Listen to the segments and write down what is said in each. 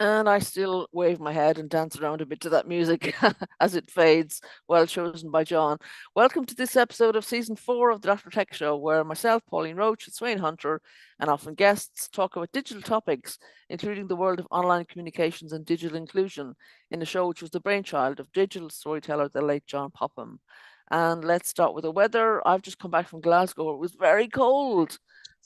And I still wave my head and dance around a bit to that music as it fades, well chosen by John. Welcome to this episode of season 4 of the Dr. Tech Show, where myself, Pauline Roche, and Sweyn Hunter, and often guests talk about digital topics, including the world of online communications and digital inclusion, in a show which was the brainchild of digital storyteller, the late John Popham. And let's start with the weather. I've just come back from Glasgow. It was very cold.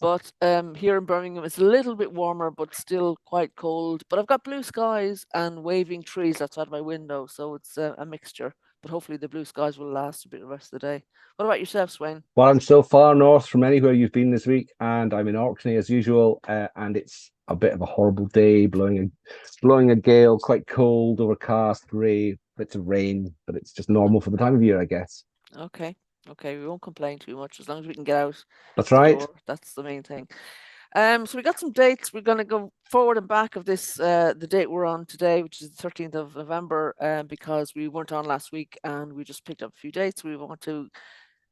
But here in Birmingham, it's a little bit warmer, but still quite cold. But I've got blue skies and waving trees outside my window, so it's a mixture. But hopefully the blue skies will last a bit the rest of the day. What about yourself, Swain? Well, I'm so far north from anywhere you've been this week, and I'm in Orkney as usual, and it's a bit of a horrible day, blowing a gale, quite cold, overcast, grey, bits of rain, but it's just normal for the time of year, I guess. Okay, okay, we won't complain too much as long as we can get out That's the right. door. That's the main thing. So we got some dates. We're going to go forward and back of this, the date we're on today, which is the 13th of November, because we weren't on last week and we just picked up a few dates. We want to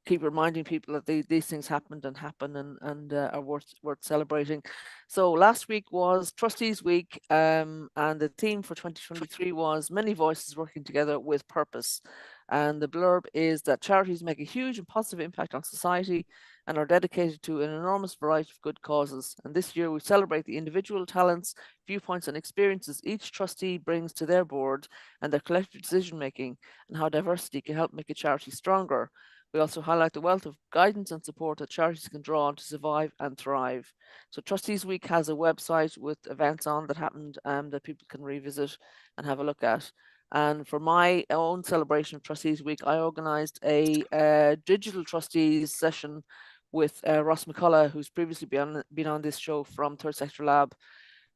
keep reminding people that these things happened and happen and are worth celebrating. So last week was Trustees Week, and the theme for 2023 was Many Voices Working Together with Purpose. And the blurb is that charities make a huge and positive impact on society and are dedicated to an enormous variety of good causes. And this year we celebrate the individual talents, viewpoints, and experiences each trustee brings to their board and their collective decision making, and how diversity can help make a charity stronger. We also highlight the wealth of guidance and support that charities can draw on to survive and thrive. So Trustees Week has a website with events on that happened that people can revisit and have a look at. And for my own celebration of Trustees Week, I organised a digital trustees session with Ross McCullough, who's previously been on this show from Third Sector Lab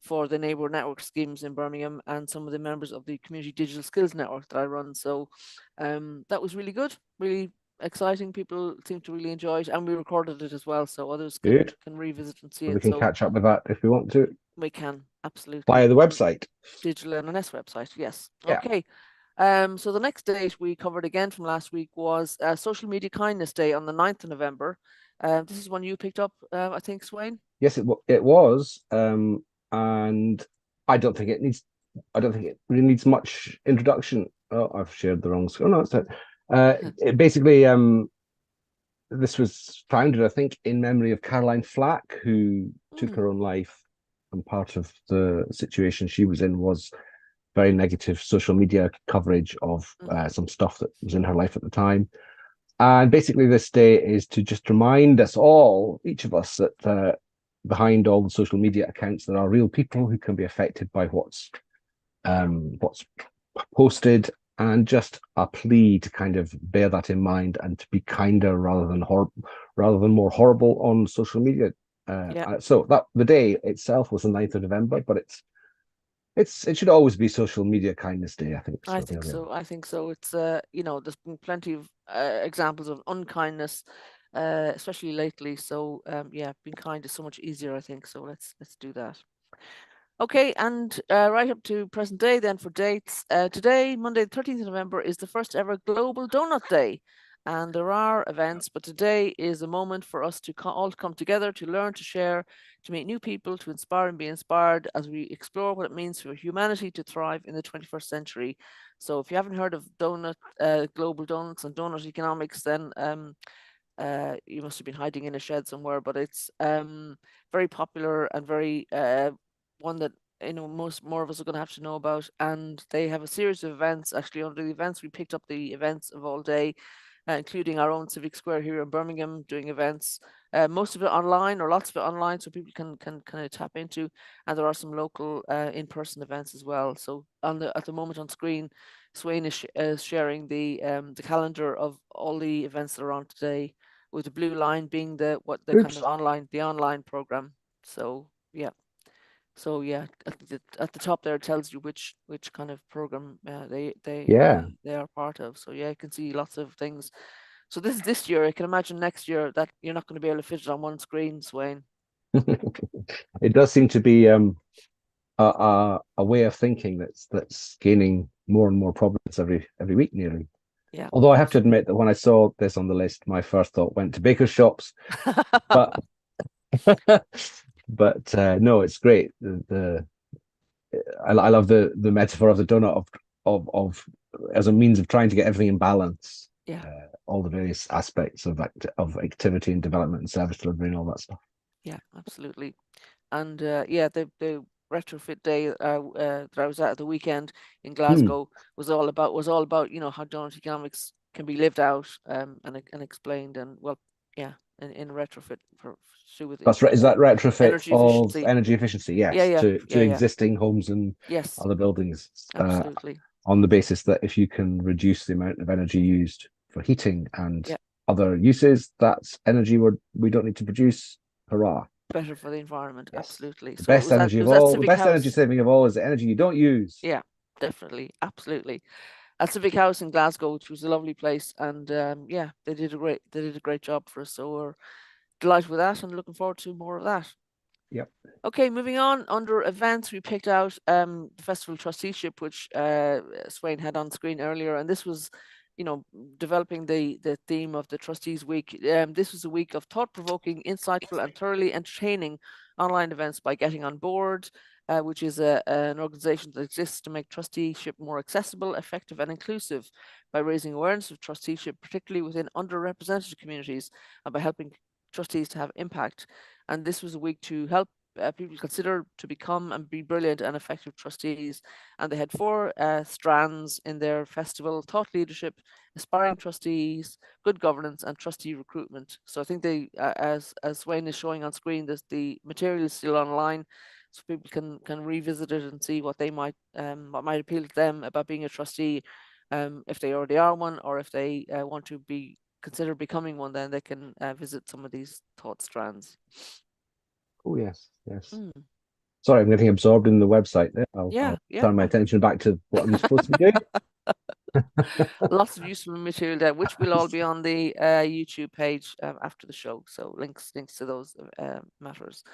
for the neighbour network schemes in Birmingham, and some of the members of the Community Digital Skills Network that I run. So that was really good, really exciting. People seem to really enjoy it, and we recorded it as well, so others Good. can revisit and see We it. can So catch up with that if we want to we can absolutely via the website. digital NNS website. Yes. Yeah. Okay. So the next date we covered again from last week was Social Media Kindness Day on the 9th of November. This is one you picked up, I think, Swain. Yes, it was. And I don't think it needs. I don't think it really needs much introduction. Oh, I've shared the wrong screen. Oh, no, it's it. It basically, this was founded, I think, in memory of Caroline Flack, who took her own life, and part of the situation she was in was very negative social media coverage of some stuff that was in her life at the time. And basically, this day is to just remind us all, each of us, that behind all the social media accounts, there are real people who can be affected by what's posted, and just a plea to kind of bear that in mind and to be kinder rather than more horrible on social media. Yeah. So that the day itself was the 9th of November, but it should always be Social Media Kindness Day, I think. I So there think we are. so. I think so. It's there's been plenty of examples of unkindness, especially lately. So yeah, being kind is so much easier, I think. So let's do that. Okay, and right up to present day then for dates. Today, Monday, the 13th of November, is the first ever Global Donut Day. And there are events, but today is a moment for us to all come together, to learn, to share, to meet new people, to inspire and be inspired as we explore what it means for humanity to thrive in the 21st century. So if you haven't heard of global donuts and donut economics, then you must have been hiding in a shed somewhere, but it's very popular and very one that more of us are going to have to know about. And they have a series of events. Actually, under the events, we picked up the events of all day, including our own Civic Square here in Birmingham doing events. Most of it online, or lots of it online, so people can kind of tap into. And there are some local in-person events as well. So at the moment on screen, Swain is sharing the calendar of all the events that are on today, with the blue line being the kind of Oops. online program. So yeah. So yeah, at the top there it tells you which kind of program Yeah. they are part of. So yeah, you can see lots of things. So this is this year. I can imagine next year that you're not going to be able to fit it on one screen, Swain. It does seem to be a way of thinking that's gaining more and more problems every week nearly. Yeah, Although I have to absolutely. admit that when I saw this on the list, my first thought went to baker shops, but but no, it's great. The I love the metaphor of the donut of as a means of trying to get everything in balance, Yeah. all the various aspects of activity and development and service delivery and all that stuff. Yeah, absolutely. And yeah, the retrofit day that I was at the weekend in Glasgow was all about how donut economics can be lived out and explained, and well, yeah, in retrofit for to do with Is that retrofit energy of efficiency. energy efficiency? Yeah, Yes, yeah, to yeah, yeah. existing homes and Yes, other buildings, absolutely. on the basis that if you can reduce the amount of energy used for heating and Yeah, other uses, that's energy we don't need to produce. Hurrah! better for the environment. Yes, Absolutely. the So best energy it of was at all, the Civic best energy House. saving of all is the energy you don't use. Yeah, definitely, absolutely. At Civic House in Glasgow, which was a lovely place, and yeah, they did a great job for us. So we're delighted with that and looking forward to more of that. Yep. Okay, moving on. Under events, we picked out the festival trusteeship, which Sweyn had on screen earlier, and this was, developing the theme of the Trustees Week. This was a week of thought-provoking, insightful, and thoroughly entertaining online events by Getting on Board, which is an organisation that exists to make trusteeship more accessible, effective, and inclusive by raising awareness of trusteeship, particularly within underrepresented communities, and by helping trustees to have impact. And this was a week to help people consider to become and be brilliant and effective trustees. And they had four strands in their festival: thought leadership, aspiring trustees, good governance, and trustee recruitment. So I think as Wayne is showing on screen, the material is still online, so people can revisit it and see what what might appeal to them about being a trustee, if they already are one, or if they want to consider becoming one. Then they can visit some of these thought strands. Oh yes, yes. Mm. Sorry, I'm getting absorbed in the website there. Yeah, I'll yeah. turn my attention back to what I'm supposed to be doing. Lots of useful material there, which will all be on the YouTube page after the show. So links to those matters.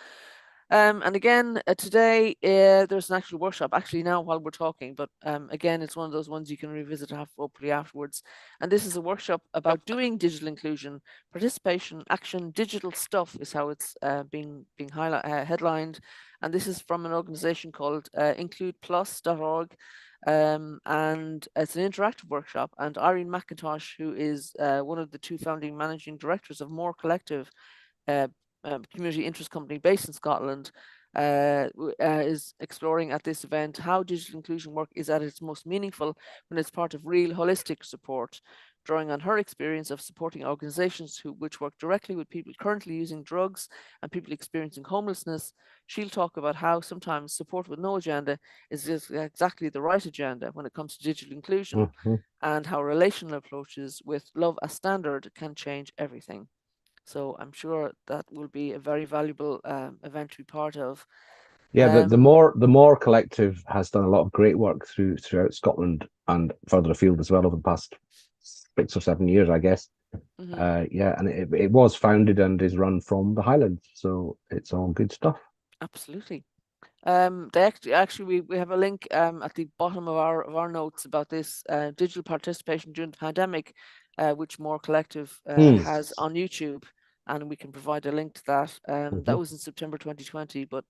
And again, today there's an actual workshop actually now while we're talking, but again, it's one of those ones you can revisit hopefully afterwards. And this is a workshop about doing digital inclusion, participation, action, digital stuff is how it's being headlined. And this is from an organization called includeplus.org. And it's an interactive workshop. And Irene McIntosh, who is one of the two founding managing directors of More Collective, uh, community interest company based in Scotland, is exploring at this event how digital inclusion work is at its most meaningful when it's part of real holistic support, drawing on her experience of supporting organizations which work directly with people currently using drugs and people experiencing homelessness. She'll talk about how sometimes support with no agenda is just exactly the right agenda when it comes to digital inclusion, Mhm. and how relational approaches with love as standard can change everything. So I'm sure that will be a very valuable event to be part of. Yeah, Um, the more collective has done a lot of great work throughout Scotland and further afield as well over the past 6 or 7 years, I guess. mhm, Yeah, and it was founded and is run from the Highlands, so it's all good stuff. absolutely. They actually we have a link at the bottom of our notes about this digital participation during the pandemic, which More Collective Hmm. has on YouTube, and we can provide a link to that. That Mhm. was in September 2020, but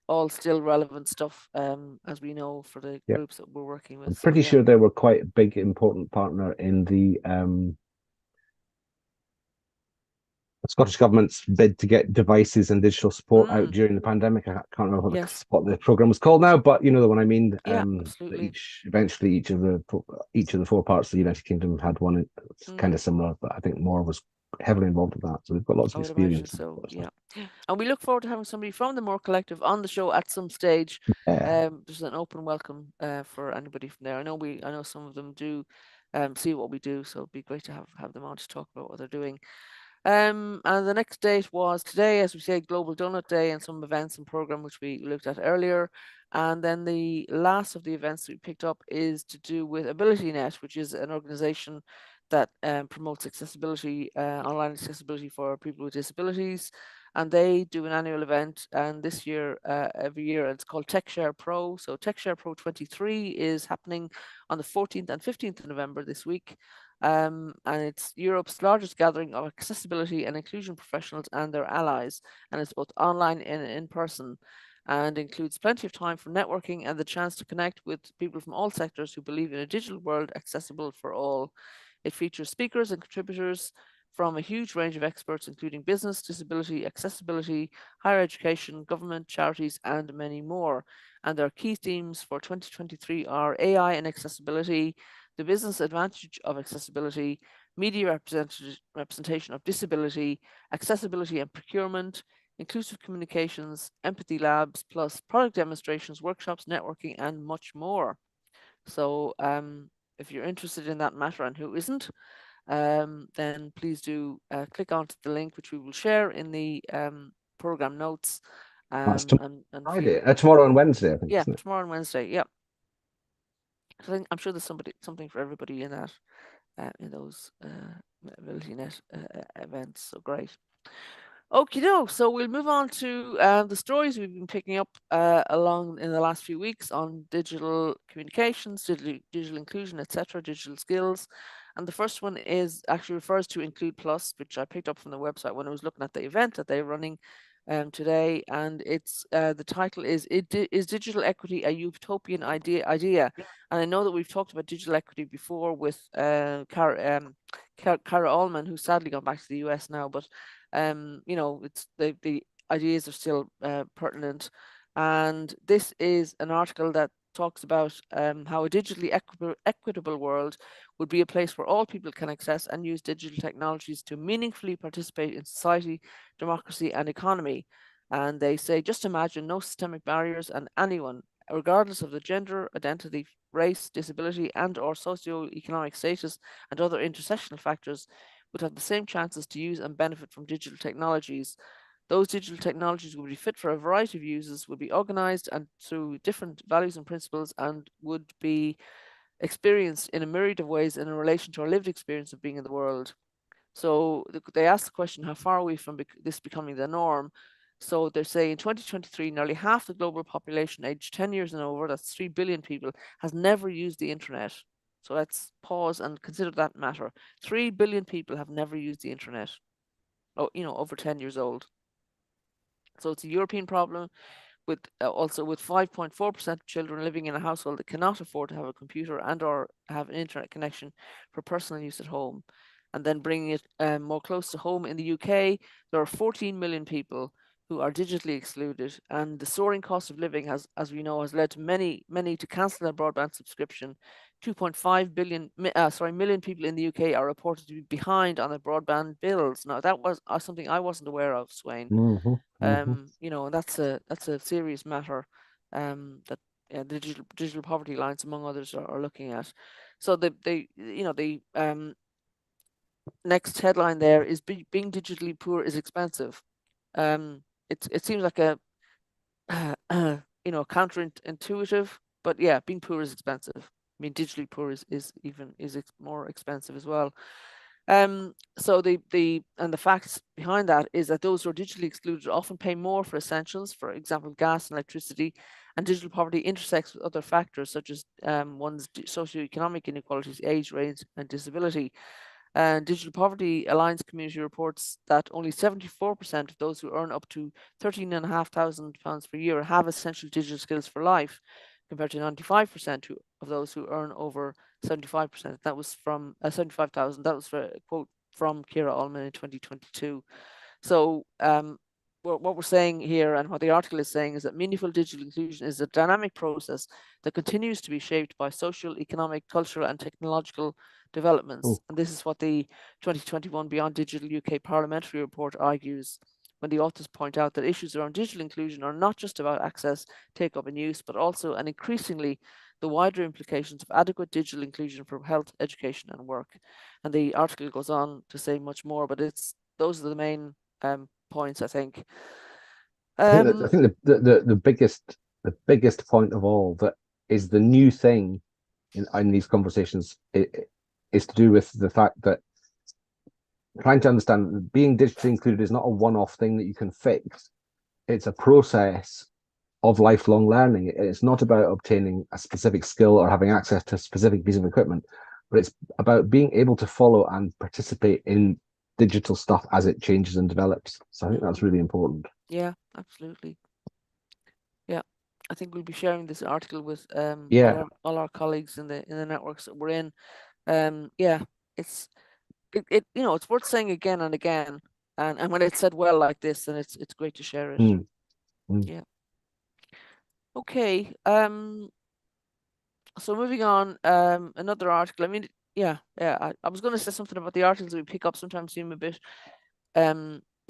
all still relevant stuff, as we know, for the Yeah, groups that we're working with. I'm So pretty yeah. sure they were quite a big, important partner in the Scottish Government's bid to get devices and digital support out Mm, during the pandemic. I can't remember yes. what the program was called now, but you know the one I mean. Yeah, That absolutely. eventually each of the four parts of the United Kingdom had one kind Mm, of similar, but I think more was heavily involved in that. So we've got lots I of would imagine experience in that so. sort of stuff. Yeah. And we look forward to having somebody from the More Collective on the show at some stage. Yeah. There's an open welcome for anybody from there. I know some of them do see what we do, so it'd be great to have them on to talk about what they're doing. And the next date was today, as we say, Global Donut Day, and some events and program which we looked at earlier. And then the last of the events we picked up is to do with AbilityNet, which is an organization that promotes accessibility, online accessibility for people with disabilities. And they do an annual event, and this year, every year, it's called TechShare Pro. So TechShare Pro 23 is happening on the 14th and 15th of November this week. And it's Europe's largest gathering of accessibility and inclusion professionals and their allies, and it's both online and in person. and includes plenty of time for networking and the chance to connect with people from all sectors who believe in a digital world accessible for all. It features speakers and contributors from a huge range of experts, including business, disability, accessibility, higher education, government, charities, and many more. And their key themes for 2023 are AI and accessibility, the business advantage of accessibility, media representation of disability, accessibility and procurement, inclusive communications, empathy labs, plus product demonstrations, workshops, networking, and much more. So if you're interested in that matter, and who isn't, then please do click onto the link, which we will share in the program notes. That's And Friday. feel Tomorrow and Wednesday, I think, yeah, isn't it? tomorrow and Wednesday. Yeah, I'm sure there's something for everybody in that in those AbilityNet events. So great. Okie doke. So we'll move on to the stories we've been picking up along in the last few weeks on digital communications, digital inclusion, etc., digital skills. And the first one is actually refers to Include Plus, which I picked up from the website when I was looking at the event that they're running today. And it's the title is Is Digital Equity a Utopian Idea? And I know that we've talked about digital equity before with Cara Allman, who's sadly gone back to the US now, but it's the ideas are still pertinent. And this is an article that talks about how a digitally equitable world would be a place where all people can access and use digital technologies to meaningfully participate in society, democracy, and economy. And they say, just imagine no systemic barriers, and anyone, regardless of the gender, identity, race, disability, and/or socio-economic status and other intersectional factors, would have the same chances to use and benefit from digital technologies. Those digital technologies would be fit for a variety of uses, would be organized and through different values and principles, and would be experienced in a myriad of ways in relation to our lived experience of being in the world. So they ask the question, how far are we from this becoming the norm? So they're saying in 2023, nearly half the global population aged 10 years and over, that's 3 billion people, has never used the internet. So let's pause and consider that matter. 3 billion people have never used the internet. Oh, over 10 years old. So it's a European problem, with also with 5.4% of children living in a household that cannot afford to have a computer and/or have an internet connection for personal use at home. And then bringing it more close to home in the UK, there are 14 million people who are digitally excluded, and the soaring cost of living has, as we know, has led to many to cancel their broadband subscription. 2.5 million people in the UK are reported to be behind on their broadband bills. Now that was something I wasn't aware of, Sweyn. And that's a serious matter that the digital poverty lines, among others, are looking at. So the next headline there is being digitally poor is expensive. It seems like a counterintuitive, but yeah, being poor is expensive. I mean, digitally poor is more expensive as well. So the facts behind that is that those who are digitally excluded often pay more for essentials, for example, gas and electricity, and digital poverty intersects with other factors such as one's socioeconomic inequalities, age, race, and disability. And Digital Poverty Alliance community reports that only 74% of those who earn up to £13,500 per year have essential digital skills for life, compared to 95% of those who earn over 75%. That was from 75,000. That was for a quote from Kira Allman in 2022. So what we're saying here, and what the article is saying, is that meaningful digital inclusion is a dynamic process that continues to be shaped by social, economic, cultural, and technological developments. And this is what the 2021 Beyond Digital UK Parliamentary Report argues, when the authors point out that issues around digital inclusion are not just about access, take up and use, but also and increasingly the wider implications of adequate digital inclusion for health, education, and work. And the article goes on to say much more, but those are the main points, I think. I think the biggest point of all that is the new thing in these conversations is to do with the fact that trying to understand that being digitally included is not a one-off thing that you can fix. It's a process of lifelong learning. It's not about obtaining a specific skill or having access to a specific piece of equipment, but it's about being able to follow and participate in digital stuff as it changes and develops. So I think that's really important. Yeah, absolutely. I think we'll be sharing this article with Yeah. all our colleagues in the networks that we're in. Yeah, it's it's worth saying again and again, and when it's said well like this, then it's great to share it. Mm, mm. Yeah. Okay. So moving on, another article. I mean, yeah, I was going to say something about the articles we pick up sometimes seem a bit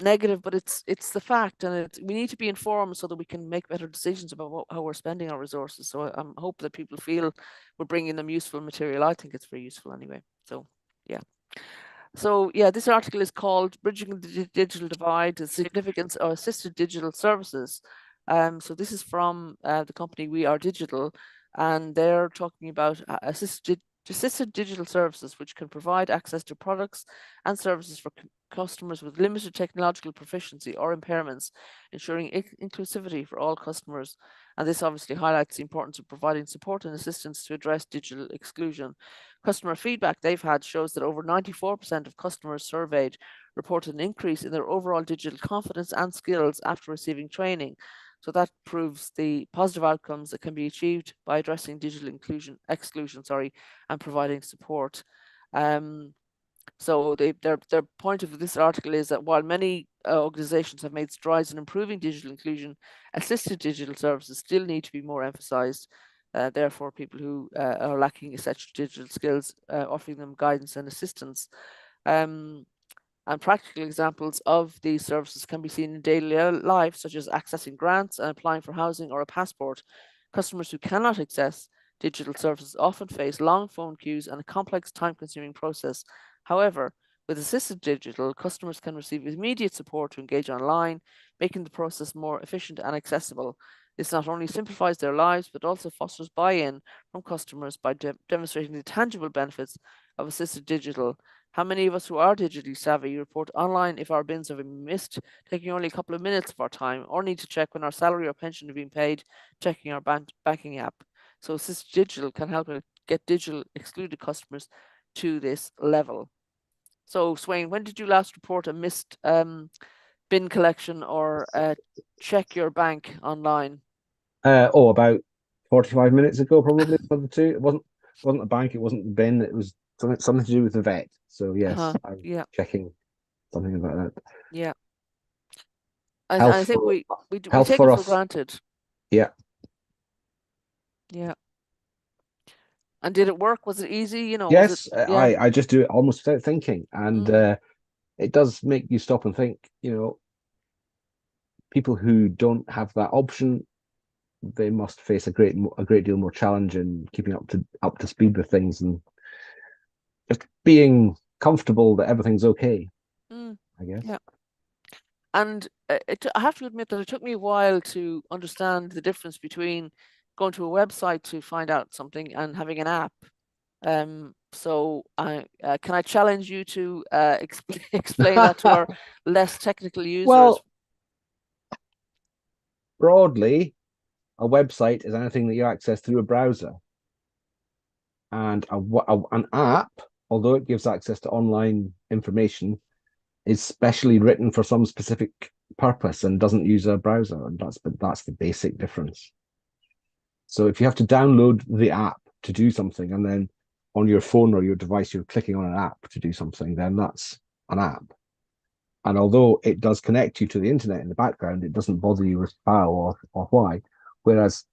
negative, but it's the fact, and we need to be informed so that we can make better decisions about how we're spending our resources. So I hope that people feel we're bringing them useful material. I think it's very useful anyway. So yeah. So yeah, this article is called "Bridging the Digital Divide: The Significance of Assisted Digital Services." So this is from the company We Are Digital, and they're talking about assisted digital services, which can provide access to products and services for customers with limited technological proficiency or impairments, ensuring inclusivity for all customers. And this obviously highlights the importance of providing support and assistance to address digital exclusion. Customer feedback they've had shows that over 94% of customers surveyed reported an increase in their overall digital confidence and skills after receiving training. So that proves the positive outcomes that can be achieved by addressing digital exclusion, and providing support. So their point of this article is that while many organizations have made strides in improving digital inclusion, assisted digital services still need to be more emphasized. Therefore, people who are lacking essential digital skills, offering them guidance and assistance. Um, and practical examples of these services can be seen in daily life, such as accessing grants and applying for housing or a passport. Customers who cannot access digital services often face long phone queues and a complex, time consuming process. However, with assisted digital, customers can receive immediate support to engage online, making the process more efficient and accessible. This not only simplifies their lives, but also fosters buy in from customers by demonstrating the tangible benefits of assisted digital. How many of us who are digitally savvy report online if our bins have been missed, taking only a couple of minutes of our time, or need to check when our salary or pension have been paid, checking our banking app? So Assist Digital can help get digital excluded customers to this level. So Sweyn, when did you last report a missed bin collection or check your bank online? About 45 minutes ago, probably for the two. It wasn't a bank, it wasn't the bin, it was something to do with the vet. So yes, I'm Yeah, checking something about that. yeah. Health I think for we health take it for for us. granted. Yeah. Yeah. And did it work? Was it easy? Was it? Yes, Yeah. I just do it almost without thinking, and Mm, it does make you stop and think. People who don't have that option, they must face a great deal more challenge in keeping up to speed with things and just being comfortable that everything's okay, mm, I guess. yeah. And I have to admit that it took me a while to understand the difference between going to a website to find out something and having an app. So can I challenge you to explain that to our less technical users? Well, broadly, a website is anything that you access through a browser, and an app, although it gives access to online information, is specially written for some specific purpose and doesn't use a browser, and that's the basic difference. So if you have to download the app to do something, and then on your phone or your device you're clicking on an app to do something, then that's an app. And although it does connect you to the internet in the background, it doesn't bother you with how or why. Whereas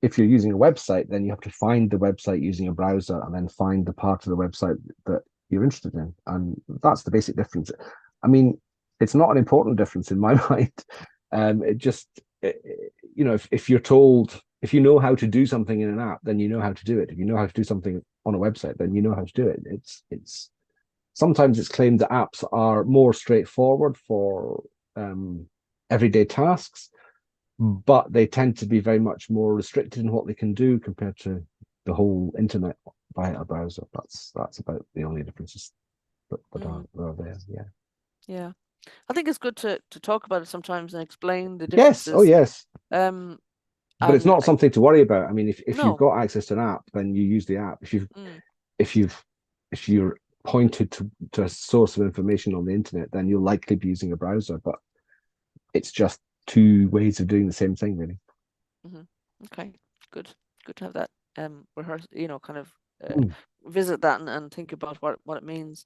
if you're using a website, then you have to find the website using a browser and then find the part of the website that you're interested in. And that's the basic difference. I mean, it's not an important difference in my mind. It just, if you're told, if you know how to do something in an app, then you know how to do it. If you know how to do something on a website, then you know how to do it. It's sometimes it's claimed that apps are more straightforward for everyday tasks, but they tend to be very much more restricted in what they can do compared to the whole internet via a browser. That's about the only differences that are there. Yeah. Yeah. I think it's good to talk about it sometimes and explain the Yes. Oh, differences. yes. Um, But it's and not something to worry about. I mean, if you've no, got access to an app, then you use the app. mm, If you've if you're pointed to a source of information on the internet, then you'll likely be using a browser. But it's just two ways of doing the same thing, really. mhm. Okay, good. Good to have that rehearse, kind of Mm. visit that and think about what it means.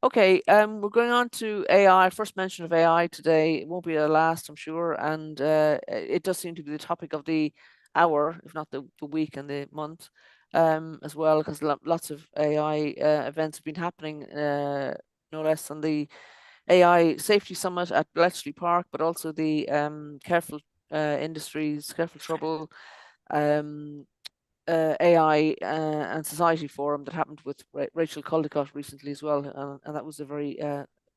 Okay, we're going on to AI. First mention of AI today. It won't be the last, I'm sure, and it does seem to be the topic of the hour, if not the week and the month, as well, because lots of AI events have been happening, no less than the AI Safety Summit at Bletchley Park, but also the Careful Industries, Careful Trouble, um, AI and Society Forum that happened with Rachel Caldicott recently as well, and that was a very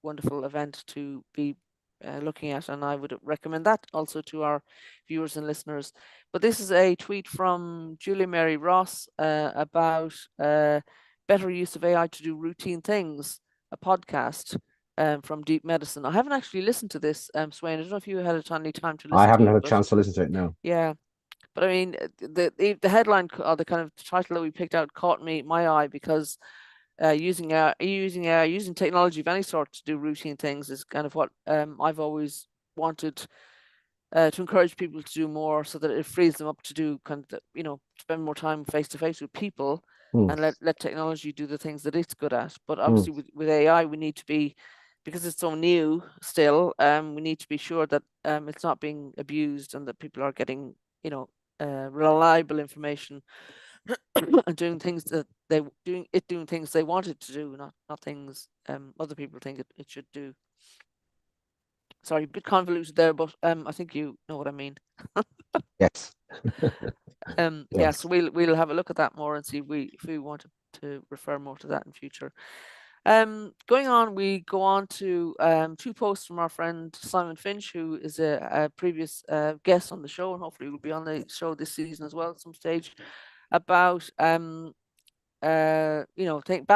wonderful event to be looking at, and I would recommend that also to our viewers and listeners. But this is a tweet from Julia Mary Ross about better use of AI to do routine things, a podcast. From Deep Medicine. I haven't actually listened to this, Sweyn. I don't know if you had any time to I listen haven't to had it, a but chance to listen to it now. yeah, but I mean, the headline or the kind of title that we picked out caught my eye because using technology of any sort to do routine things is kind of what I've always wanted to encourage people to do more, so that it frees them up to do spend more time face to face with people, Mm. and let technology do the things that it's good at. But Mm. obviously with AI, we need to be, because it's so new still, we need to be sure that it's not being abused and that people are getting reliable information and doing things that doing things they want it to do, not things other people think it should do. Sorry, a bit convoluted there, but I think you know what I mean. Yes. Yeah, so Yes. we'll have a look at that more and see if we want to refer more to that in future. Going on, we go on to two posts from our friend Simon Finch, who is a previous guest on the show, and hopefully will be on the show this season as well at some stage, about bad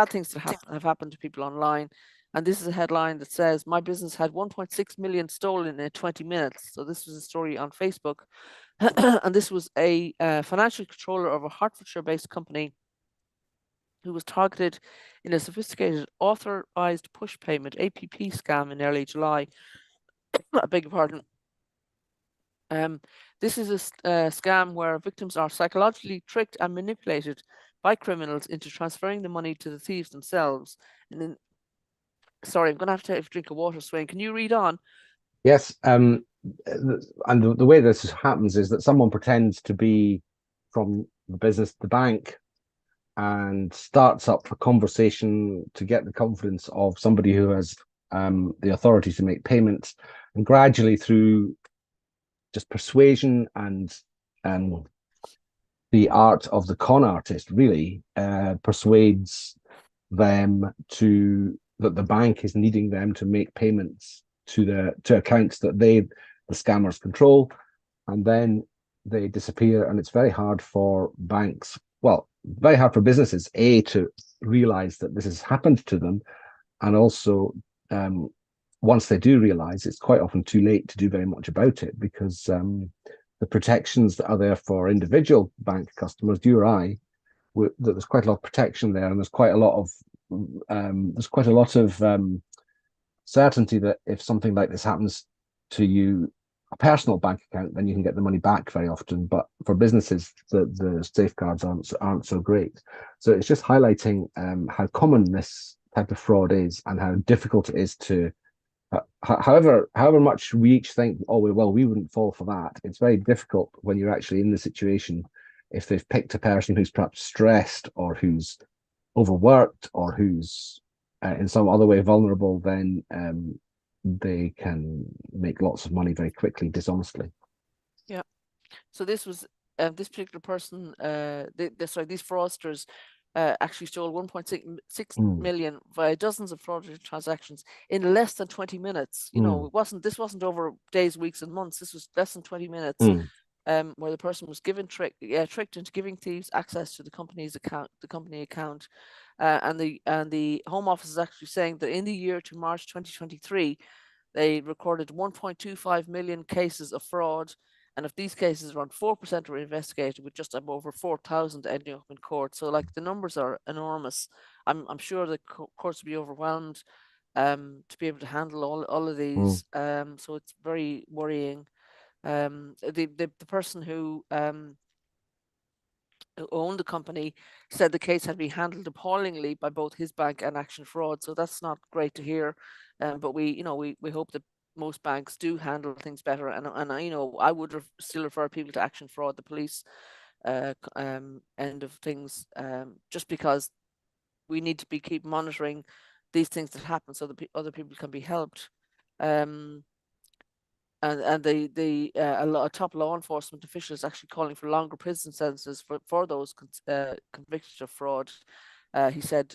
things that have happened to people online. And this is a headline that says, "My business had 1.6 million stolen in 20 minutes." So this was a story on Facebook. And this was a financial controller of a Hertfordshire-based company who was targeted in a sophisticated authorized push payment APP scam in early July. I beg your pardon. This is a scam where victims are psychologically tricked and manipulated by criminals into transferring the money to the thieves themselves. And then, sorry, I'm going to have to take a drink of water, Swain. Can you read on? Yes. And the way this happens is that someone pretends to be from the business, the bank, and starts up a conversation to get the confidence of somebody who has the authority to make payments, and gradually through just persuasion and um, the art of the con artist really persuades them that the bank is needing them to make payments to accounts that the scammers control, and then they disappear. And it's very hard for banks, well, very hard for businesses, to realize that this has happened to them, and also once they do realize, it's quite often too late to do very much about it, because the protections that are there for individual bank customers, you or I, that there's quite a lot of protection there, and there's quite a lot of certainty that if something like this happens to you, a personal bank account, then you can get the money back very often. But for businesses, the safeguards aren't so great. So it's just highlighting how common this type of fraud is, and how difficult it is to. However much we each think, oh well, we wouldn't fall for that. It's very difficult when you're actually in the situation. If they've picked a person who's perhaps stressed, or who's overworked, or who's in some other way vulnerable, then they can make lots of money very quickly, dishonestly. Yeah. So this was this particular person. These fraudsters actually stole 1.6 Mm. million via dozens of fraudulent transactions in less than 20 minutes. Mm. This wasn't over days, weeks, and months. This was less than 20 minutes. Mm. Where the person was tricked into giving thieves access to the company account, and the Home Office is actually saying that in the year to March 2023, they recorded 1.25 million cases of fraud, and of these cases, around 4% were investigated, with just over 4,000 ending up in court. So, like, the numbers are enormous. I'm sure the courts will be overwhelmed to be able to handle all of Mm. these. So it's very worrying. The person who owned the company said the case had been handled appallingly by both his bank and Action Fraud. So that's not great to hear. But we hope that most banks do handle things better. And I would still refer people to Action Fraud, the police end of things, just because we need to keep monitoring these things that happen so that other people can be helped. Um, and a top law enforcement official is actually calling for longer prison sentences for those convicted of fraud. He said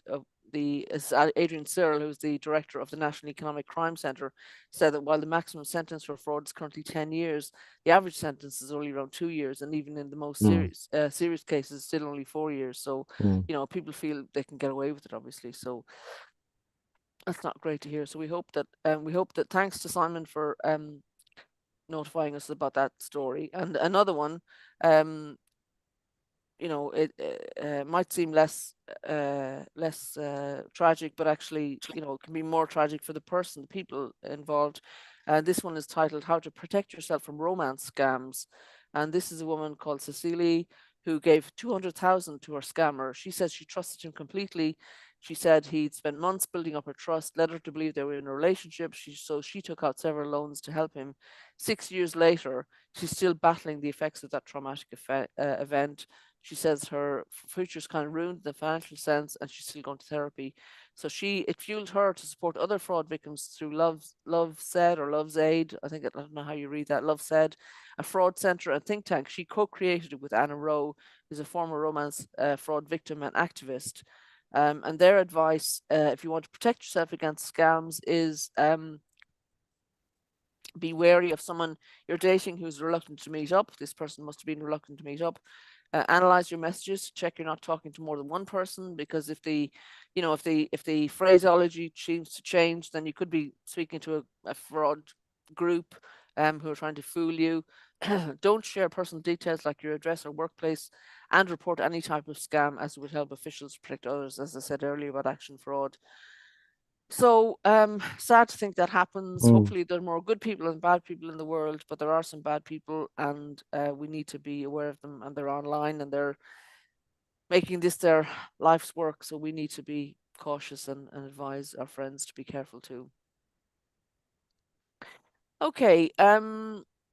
Adrian Searle, who's the director of the National Economic Crime Centre, said that while the maximum sentence for fraud is currently 10 years, the average sentence is only around 2 years, and even in the most serious cases, still only 4 years. So, people feel they can get away with it, obviously. So that's not great to hear. So we hope that thanks to Simon for notifying us about that story. And another one, it might seem less tragic, but actually, it can be more tragic for the person, the people involved. This one is titled "How to Protect Yourself from Romance Scams," and this is a woman called Cecily who gave 200,000 to her scammer. She says she trusted him completely. She said he'd spent months building up her trust, led her to believe they were in a relationship. So she took out several loans to help him. 6 years later, she's still battling the effects of that traumatic event. She says her future's kind of ruined in the financial sense, and she's still going to therapy. So it fueled her to support other fraud victims through Love Said or Love's Aid. I don't know how you read that. Love Said, a fraud center and think tank. She co-created it with Anna Rowe, who's a former romance fraud victim and activist. And their advice, if you want to protect yourself against scams, is be wary of someone you're dating who's reluctant to meet up. This person must have been reluctant to meet up. Analyze your messages. Check you're not talking to more than one person, because if the phraseology seems to change, then you could be speaking to a fraud group who are trying to fool you. Don't share personal details like your address or workplace, and report any type of scam, as it would help officials protect others, as I said earlier about Action Fraud. So sad to think that happens. Hopefully there are more good people and bad people in the world, but there are some bad people, and we need to be aware of them, and they're online and they're making this their life's work. So we need to be cautious and advise our friends to be careful too. Okay.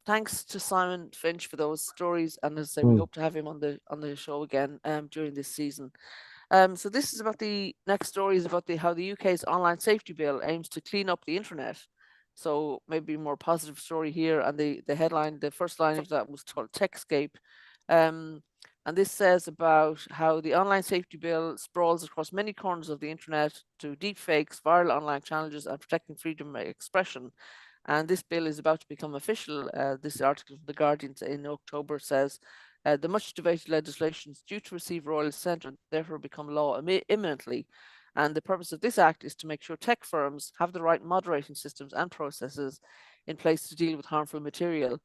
Thanks to Simon Finch for those stories, and as I say, we hope to have him on the show again during this season. So this is about the next story is about how the UK's online safety bill aims to clean up the internet. So maybe a more positive story here. And the headline, the first line of that was called Techscape. And this says about how the online safety bill sprawls across many corners of the internet to deep fakes, viral online challenges, and protecting freedom of expression. And this bill is about to become official. This article from The Guardian in October says the much debated legislation is due to receive royal assent and therefore become law imminently. And the purpose of this act is to make sure tech firms have the right moderating systems and processes in place to deal with harmful material.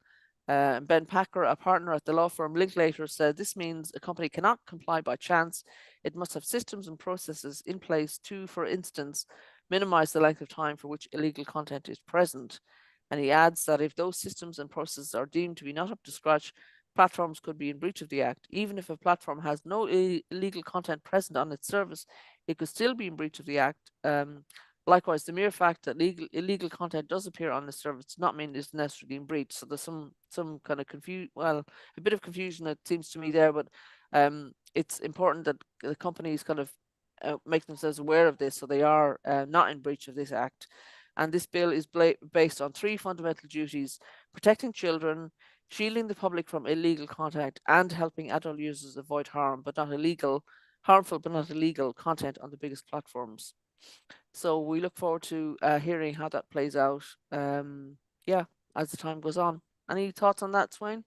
Ben Packer, a partner at the law firm Linklater, said this means a company cannot comply by chance. It must have systems and processes in place to, for instance, minimize the length of time for which illegal content is present. And he adds that if those systems and processes are deemed to be not up to scratch, platforms could be in breach of the Act. Even if a platform has no illegal content present on its service, it could still be in breach of the Act. Likewise, the mere fact that illegal content does appear on the service does not mean it's necessarily in breach. So there's some kind of a bit of confusion, it seems to me there, but it's important that the companies kind of make themselves aware of this, so they are not in breach of this Act. And this bill is based on three fundamental duties: protecting children, shielding the public from illegal content, and helping adult users avoid harmful but not illegal content on the biggest platforms. So we look forward to hearing how that plays out. As the time goes on. Any thoughts on that, Sweyn?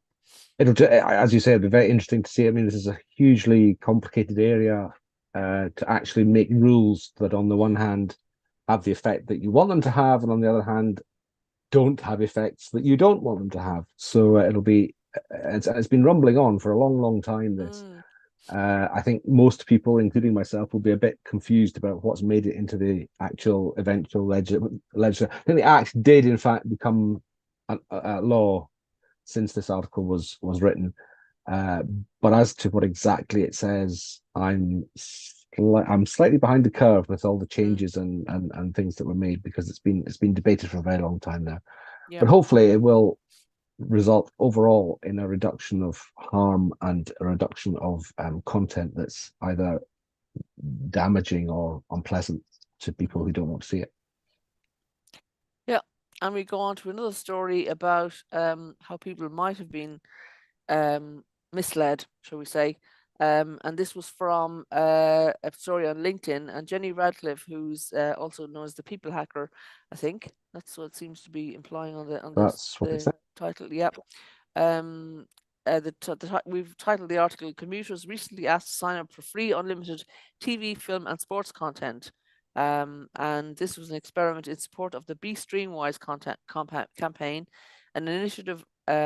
As you say, it'll be very interesting to see. I mean, this is a hugely complicated area to actually make rules that, on the one hand, have the effect that you want them to have, and on the other hand, don't have effects that you don't want them to have. So it's been rumbling on for a long, long time. This. I think most people, including myself, will be a bit confused about what's made it into the actual eventual legislation. I think the Act did, in fact, become a law since this article was written. But as to what exactly it says, I'm slightly behind the curve with all the changes and things that were made, because it's been debated for a very long time now. Yeah. But hopefully it will result overall in a reduction of harm and a reduction of content that's either damaging or unpleasant to people who don't want to see it. Yeah. And we go on to another story about how people might have been misled, shall we say. And this was from a story on LinkedIn, and Jenny Radcliffe, who's also known as the People Hacker, I think that's what it seems to be implying on the title. Yeah. We've titled the article, "Commuters recently asked to sign up for free unlimited TV, film, and sports content." And this was an experiment in support of the Be Streamwise content campaign, an initiative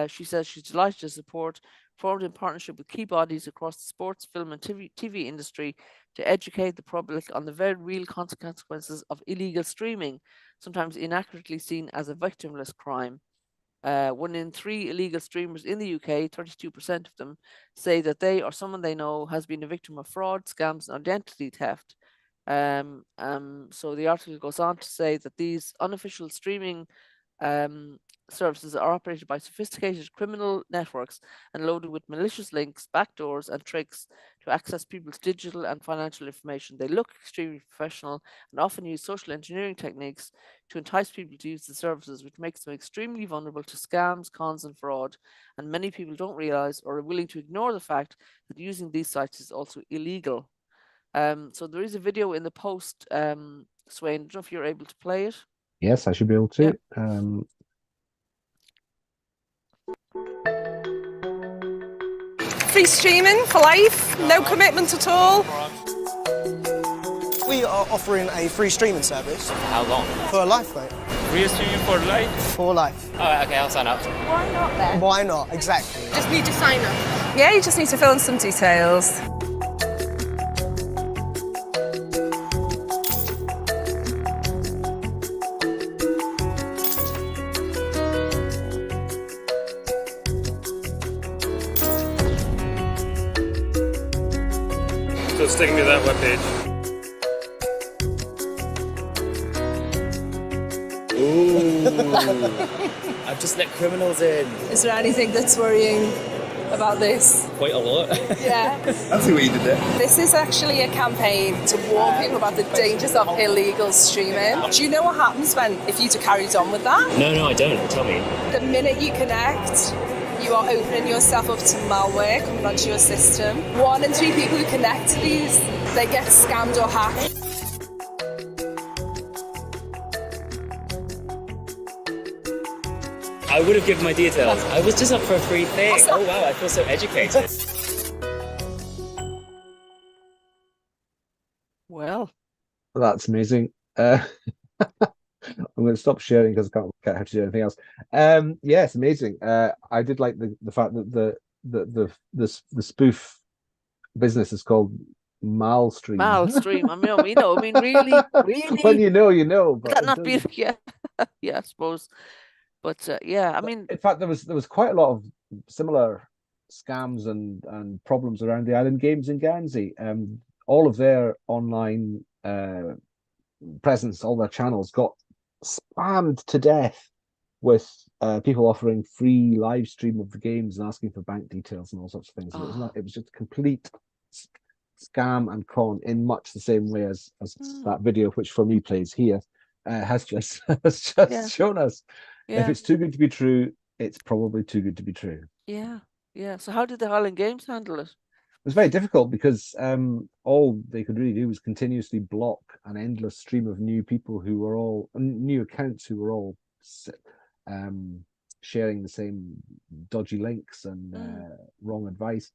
she says she's delighted to support, formed in partnership with key bodies across the sports, film, and TV industry to educate the public on the very real consequences of illegal streaming, sometimes inaccurately seen as a victimless crime. 1 in 3 illegal streamers in the UK, 32% of them, say that they or someone they know has been a victim of fraud, scams, and identity theft. So the article goes on to say that these unofficial streaming services are operated by sophisticated criminal networks and loaded with malicious links, backdoors, and tricks to access people's digital and financial information. They look extremely professional and often use social engineering techniques to entice people to use the services, which makes them extremely vulnerable to scams, cons, and fraud. And many people don't realize or are willing to ignore the fact that using these sites is also illegal. So there is a video in the post, Sweyn. I don't know if you're able to play it. Yes, I should be able to. Yep. Free streaming for life, no commitment at all. We are offering a free streaming service. How long? For life, mate. Free streaming for life? For life. Oh, okay, I'll sign up. Why not then? Why not? Exactly. Just need to sign up. Yeah, you just need to fill in some details. So it's taking me to that webpage. Ooh. I've just let criminals in. Is there anything that's worrying about this? Quite a lot. Yeah. I see what you did there. This is actually a campaign to warn people about the dangers of illegal streaming. Do you know what happens if you carried on with that? No, I don't. Tell me. The minute you connect, you are opening yourself up to malware coming onto your system. 1 in 3 people who connect to these, they get scammed or hacked. I would have given my details. I was just up for a free thing. Oh wow, I feel so educated. Well, that's amazing. I'm going to stop sharing because I can't work out how to do anything else. Yes, amazing. I did like the fact that the spoof business is called Malstream. Malstream. I mean, we know. I mean, really. When you know. But that not be? Yeah, yeah. I suppose. But yeah, I mean, in fact, there was quite a lot of similar scams and problems around the Island Games in Guernsey. All of their online presence, all their channels got spammed to death with people offering free live stream of the games and asking for bank details and all sorts of things. And it was just a complete scam and con in much the same way as that video, which for me plays here, has just shown us. yeah. If it's too good to be true, it's probably too good to be true. Yeah. So how did the Highland Games handle it? It was very difficult because all they could really do was continuously block an endless stream of new people who were all new accounts who were all sharing the same dodgy links and wrong advice.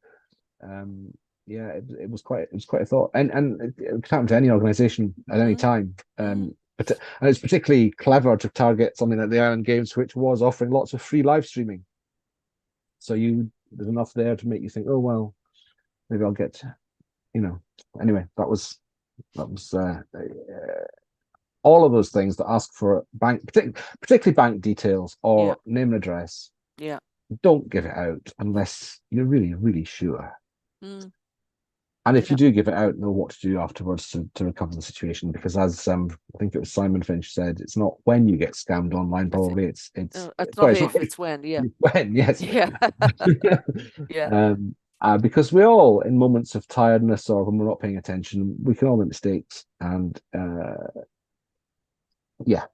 It was quite a thought, and it could happen to any organization at any time. But it's particularly clever to target something like the Island Games, which was offering lots of free live streaming. So there's enough there to make you think, oh well, maybe I'll get, Anyway, that was all of those things that ask for bank, particularly bank details or name and address. Yeah. don't give it out unless you're really, really sure. Mm, And if yeah. you do give it out, know what to do afterwards to recover the situation. Because as I think it was Simon Finch said, it's not when you get scammed online, probably it's It's not sorry, it's if, not it's when. Yeah. when, yes. Yeah. Yeah. Because we all, in moments of tiredness or when we're not paying attention, we can all make mistakes. And yeah,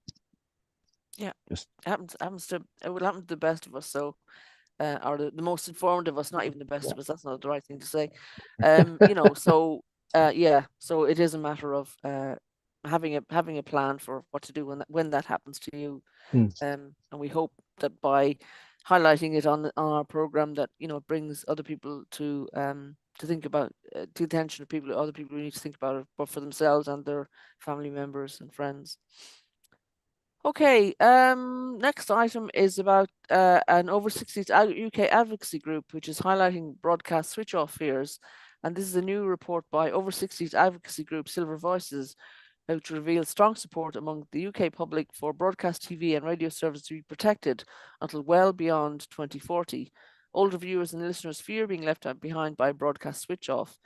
Yeah. just It will happen to the best of us. So, or the most informed of us, not even the best yeah. of us. That's not the right thing to say. So yeah. So it is a matter of having a plan for what to do when that happens to you. Mm. And we hope that by highlighting it on our program, that it brings other people to think about to the attention of other people who need to think about it, both for themselves and their family members and friends. Okay, next item is about an over 60s UK advocacy group, which is highlighting broadcast switch off fears. And this is a new report by over 60s advocacy group Silver Voices, which reveals strong support among the UK public for broadcast TV and radio service to be protected until well beyond 2040. Older viewers and listeners fear being left behind by broadcast switch off.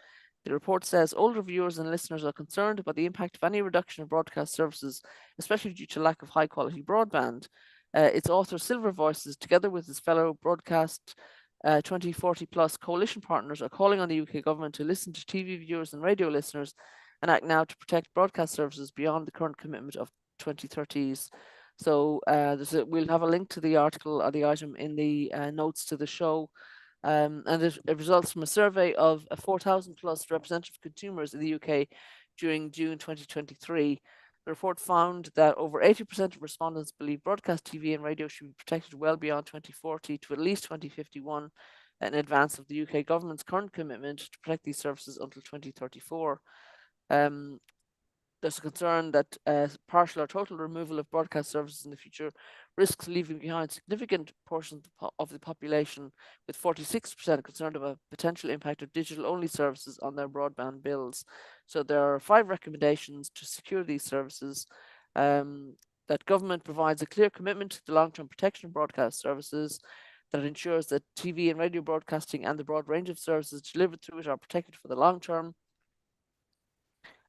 The report says older viewers and listeners are concerned about the impact of any reduction of broadcast services, especially due to lack of high quality broadband. Its author, Silver Voices, together with his fellow broadcast 2040 plus coalition partners, are calling on the UK government to listen to TV viewers and radio listeners and act now to protect broadcast services beyond the current commitment of 2030s. So we'll have a link to the article or the item in the notes to the show. And it results from a survey of 4,000 plus representative consumers in the UK during June 2023. The report found that over 80% of respondents believe broadcast TV and radio should be protected well beyond 2040 to at least 2051, in advance of the UK government's current commitment to protect these services until 2034. There's a concern that partial or total removal of broadcast services in the future risks leaving behind significant portions of the population, with 46% concerned about potential impact of digital-only services on their broadband bills. So there are 5 recommendations to secure these services. That government provides a clear commitment to the long-term protection of broadcast services, that ensures that TV and radio broadcasting and the broad range of services delivered through it are protected for the long term,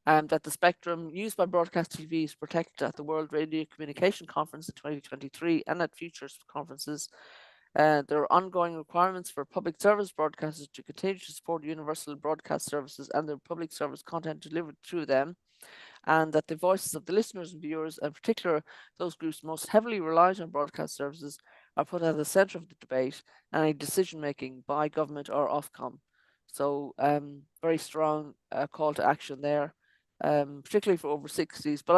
that the spectrum used by broadcast TV is protected at the World Radio Communication Conference in 2023 and at future conferences. There are ongoing requirements for public service broadcasters to continue to support universal broadcast services and the public service content delivered through them, and that the voices of the listeners and viewers, in particular those groups most heavily reliant on broadcast services, are put at the centre of the debate and a decision making by government or Ofcom. So very strong call to action there. Particularly for over 60s. But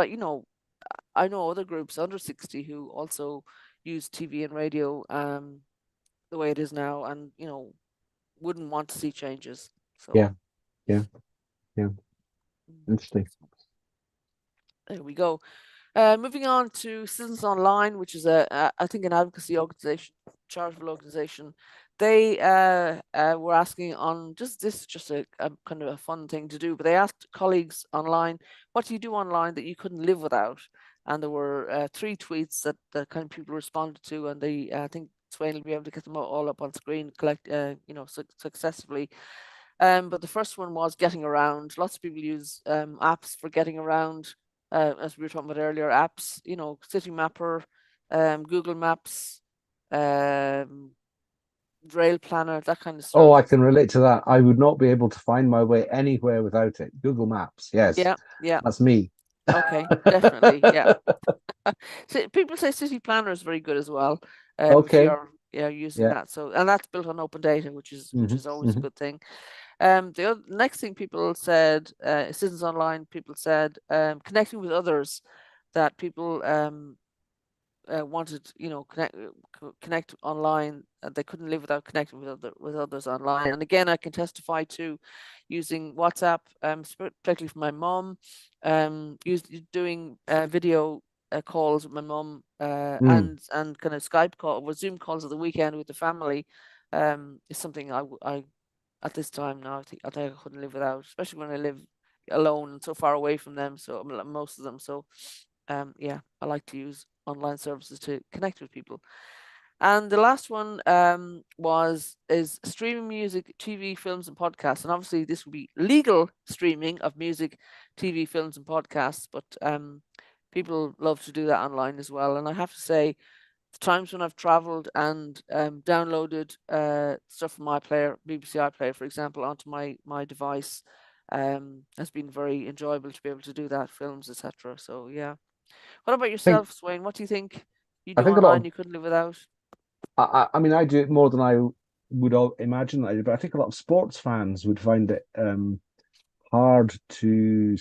I know other groups under 60 who also use TV and radio the way it is now, and wouldn't want to see changes. So yeah. Interesting. there we go. Moving on to Citizens Online, which is I think an advocacy organization, charitable organization. They were asking on this is just a kind of a fun thing to do, but they asked colleagues online, what do you do online that you couldn't live without? And there were 3 tweets that kind of people responded to, and they I think Sweyn will be able to get them all up on screen, successfully. But the first one was getting around. Lots of people use apps for getting around. As we were talking about earlier, apps, City Mapper, Google Maps, Rail Planner, that kind of stuff. Oh, I can relate to that. I would not be able to find my way anywhere without it. Google Maps, yes. Yeah. That's me. Okay, definitely, yeah. So people say City Planner is very good as well. Okay. If you're using that. So, and that's built on open data, which is always a good thing. The next thing people said, Citizens Online, people said, connecting with others, that people wanted, connect online. They couldn't live without connecting with others online. And again, I can testify to using WhatsApp, particularly for my mom, doing video calls with my mom, and kind of Skype call or Zoom calls at the weekend with the family, is something I at this time now I think I couldn't live without, especially when I live alone and so far away from them. So most of them. So yeah, I like to use online services to connect with people. And the last one is streaming music, TV, films, and podcasts. And obviously, this would be legal streaming of music, TV, films, and podcasts. But people love to do that online as well. And I have to say, the times when I've traveled and downloaded stuff from iPlayer, BBC iPlayer, for example, onto my device, has been very enjoyable to be able to do that, films, etc. So yeah. What about I think yourself, Swain? What do you think you I do think a lot online of you couldn't live without? I mean, I do it more than I would imagine I do, but I think a lot of sports fans would find it hard to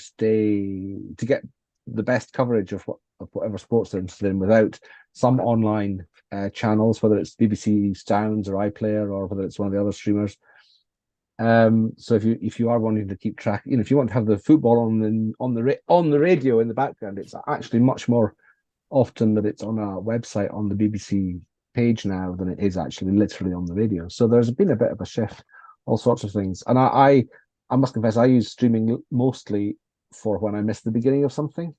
get the best coverage of whatever sports they're interested in without some online channels, whether it's BBC Sounds or iPlayer or whether it's one of the other streamers. So if you are wanting to keep track, if you want to have the football on the radio in the background, it's actually much more often that it's on a website on the BBC page now than it is actually literally on the radio. So there's been a bit of a shift, all sorts of things. And I must confess, I use streaming mostly for when I miss the beginning of something.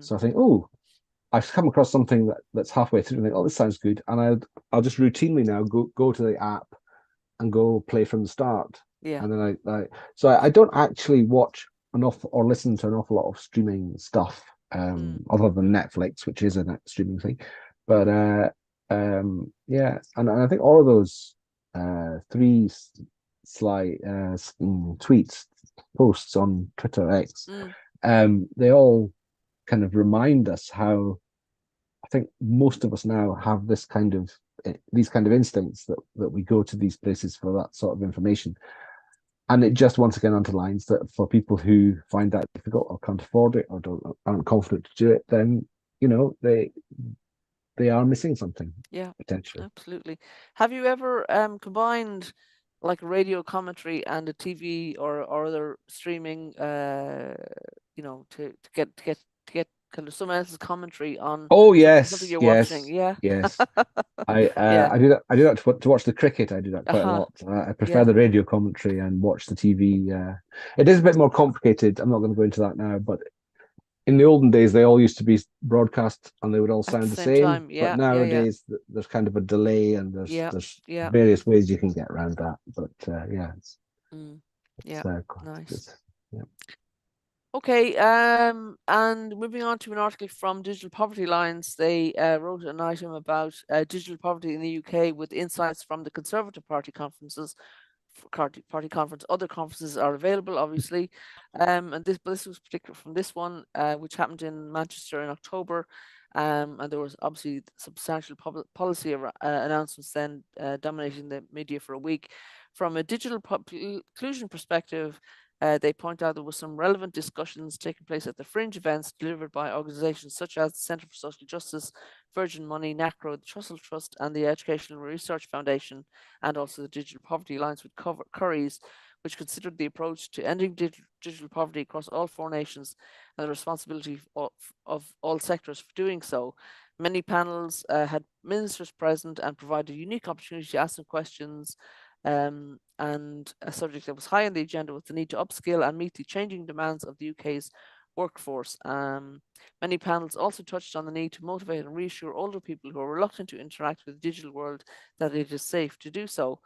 So I think, oh, I've come across something that's halfway through and think, oh, this sounds good. And I'll just routinely now go to the app and go play from the start. Yeah. And then I don't actually watch enough or listen to an awful lot of streaming stuff, other than Netflix, which is a net streaming thing. But yeah, and I think all of those three tweets, posts on Twitter X, they all kind of remind us how I think most of us now have these kind of instincts that we go to these places for that sort of information. And it just once again underlines that for people who find that difficult or can't afford it or aren't confident to do it, then they are missing something. Yeah, potentially. absolutely. Have you ever combined like radio commentary and a TV or other streaming, to get kind of someone else's commentary on Oh something yes, you're watching? yes, Yeah. yes. I Yeah. do that. I do that to watch the cricket. I do that quite a lot. I prefer Yeah. the radio commentary and watch the TV. It is a bit more complicated. I'm not going to go into that now, but in the olden days, they all used to be broadcast and they would all At sound the the same same. time, yeah, But yeah, yeah. nowadays, there's kind of a delay and Yeah, there's yeah. various ways you can get around that. But yeah, Yeah, nice. it's, yeah. Okay, and moving on to an article from Digital Poverty Alliance, they wrote an item about digital poverty in the UK with insights from the Conservative Party conferences. Party conference, other conferences are available, obviously, and this was particular from this one, which happened in Manchester in October, and there was obviously substantial policy announcements then dominating the media for a week. From a digital inclusion perspective, they point out there were some relevant discussions taking place at the fringe events delivered by organisations such as the Centre for Social Justice, Virgin Money, NACRO, the Trussell Trust, and the Educational Research Foundation, and also the Digital Poverty Alliance with Currys, which considered the approach to ending digital poverty across all 4 nations and the responsibility of all sectors for doing so. Many panels had ministers present and provided a unique opportunity to ask them questions. And a subject that was high on the agenda was the need to upskill and meet the changing demands of the UK's workforce. Many panels also touched on the need to motivate and reassure older people who are reluctant to interact with the digital world that it is safe to do so.